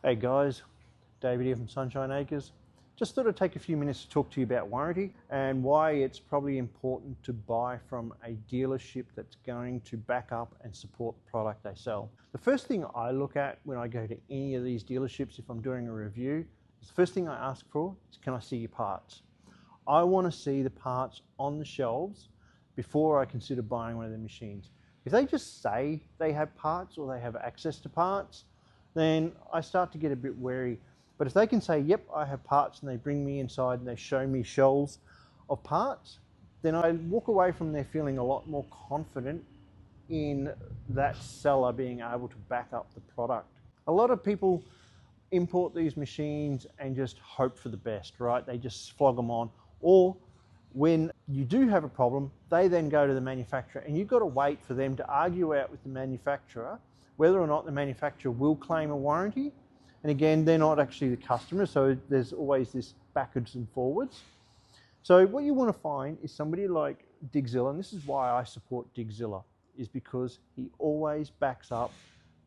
Hey guys, David here from Sunshine Acres. Just thought I'd take a few minutes to talk to you about warranty and why it's probably important to buy from a dealership that's going to back up and support the product they sell. The first thing I look at when I go to any of these dealerships, if I'm doing a review, is the first thing I ask for is, can I see your parts? I want to see the parts on the shelves before I consider buying one of their machines. If they just say they have parts or they have access to parts, then I start to get a bit wary. But if they can say, yep, I have parts, and they bring me inside and they show me shelves of parts, then I walk away from there feeling a lot more confident in that seller being able to back up the product. A lot of people import these machines and just hope for the best, right? They just flog them on. Or when you do have a problem, they then go to the manufacturer, and you've got to wait for them to argue out with the manufacturer whether or not the manufacturer will claim a warranty. And again, they're not actually the customer, so there's always this backwards and forwards. So what you want to find is somebody like Digzilla, and this is why I support Digzilla, is because he always backs up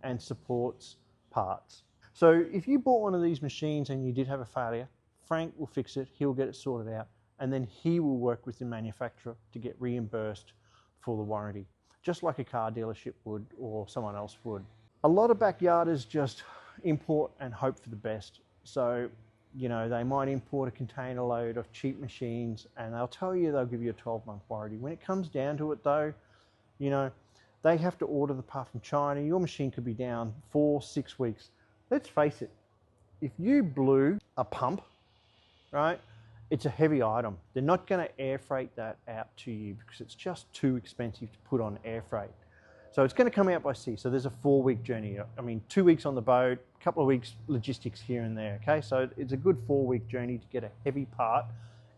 and supports parts. So if you bought one of these machines and you did have a failure, Frank will fix it, he'll get it sorted out, and then he will work with the manufacturer to get reimbursed for the warranty, just like a car dealership would or someone else would. A lot of backyarders just import and hope for the best. So, you know, they might import a container load of cheap machines and they'll tell you they'll give you a 12-month warranty. When it comes down to it though, you know, they have to order the part from China. Your machine could be down 4-6 weeks. Let's face it, if you blew a pump, right, it's a heavy item. They're not going to air freight that out to you because it's just too expensive to put on air freight. So it's going to come out by sea. So there's a 4-week journey. I mean, 2 weeks on the boat, a couple of weeks logistics here and there. Okay, so it's a good 4-week journey to get a heavy part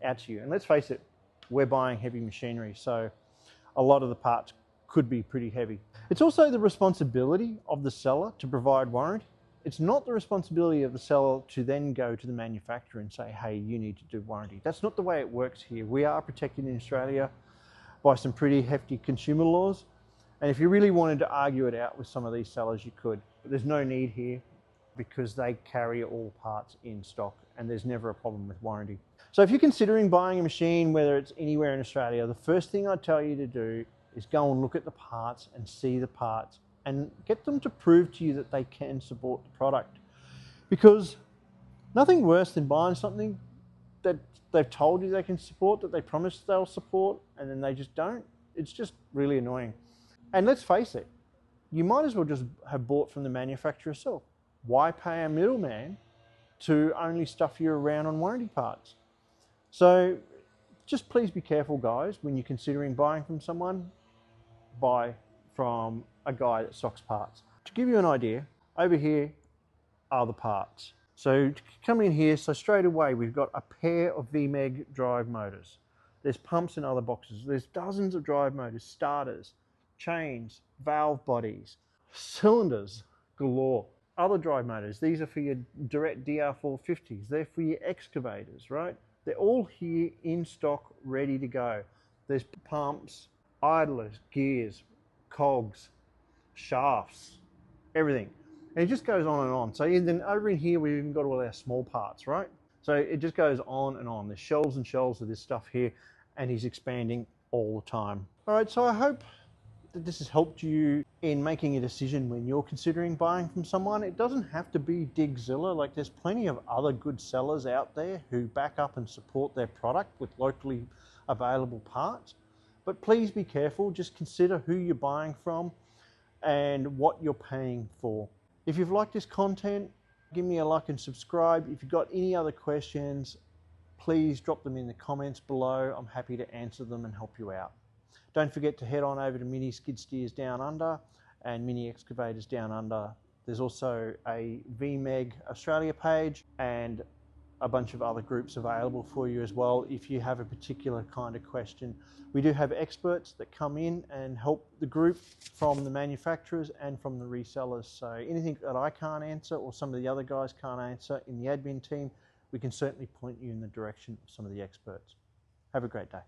out to you. And let's face it, we're buying heavy machinery, so a lot of the parts could be pretty heavy. It's also the responsibility of the seller to provide warranty. It's not the responsibility of the seller to then go to the manufacturer and say, hey, you need to do warranty. That's not the way it works here. We are protected in Australia by some pretty hefty consumer laws. And if you really wanted to argue it out with some of these sellers, you could. But there's no need here because they carry all parts in stock and there's never a problem with warranty. So if you're considering buying a machine, whether it's anywhere in Australia, the first thing I'd tell you to do is go and look at the parts and see the parts and get them to prove to you that they can support the product. Because nothing worse than buying something that they've told you they can support, that they promised they'll support, and then they just don't. It's just really annoying. And let's face it, you might as well just have bought from the manufacturer yourself. Why pay a middleman to only stuff you around on warranty parts? So just please be careful, guys, when you're considering buying from someone, buy from a guy that stocks parts. To give you an idea, over here are the parts. So to come in here, so straight away we've got a pair of VMEG drive motors. There's pumps in other boxes. There's dozens of drive motors, starters, chains, valve bodies, cylinders galore. Other drive motors, these are for your Derette DR450s. They're for your excavators, right? They're all here in stock, ready to go. There's pumps, idlers, gears, cogs, shafts, everything. And it just goes on and on. So then over in here, we've even got all our small parts, right? So it just goes on and on. There's shelves and shelves of this stuff here, and he's expanding all the time. All right, so I hope that this has helped you in making a decision when you're considering buying from someone. It doesn't have to be Digzilla. Like, there's plenty of other good sellers out there who back up and support their product with locally available parts. But please be careful. Just consider who you're buying from and what you're paying for. If you've liked this content, give me a like and subscribe. If you've got any other questions, please drop them in the comments below. I'm happy to answer them and help you out. Don't forget to head on over to Mini Skid Steers Down Under and Mini Excavators Down Under. There's also a VMEG Australia page and a bunch of other groups available for you as well if you have a particular kind of question. We do have experts that come in and help the group from the manufacturers and from the resellers. So anything that I can't answer or some of the other guys can't answer in the admin team, we can certainly point you in the direction of some of the experts. Have a great day.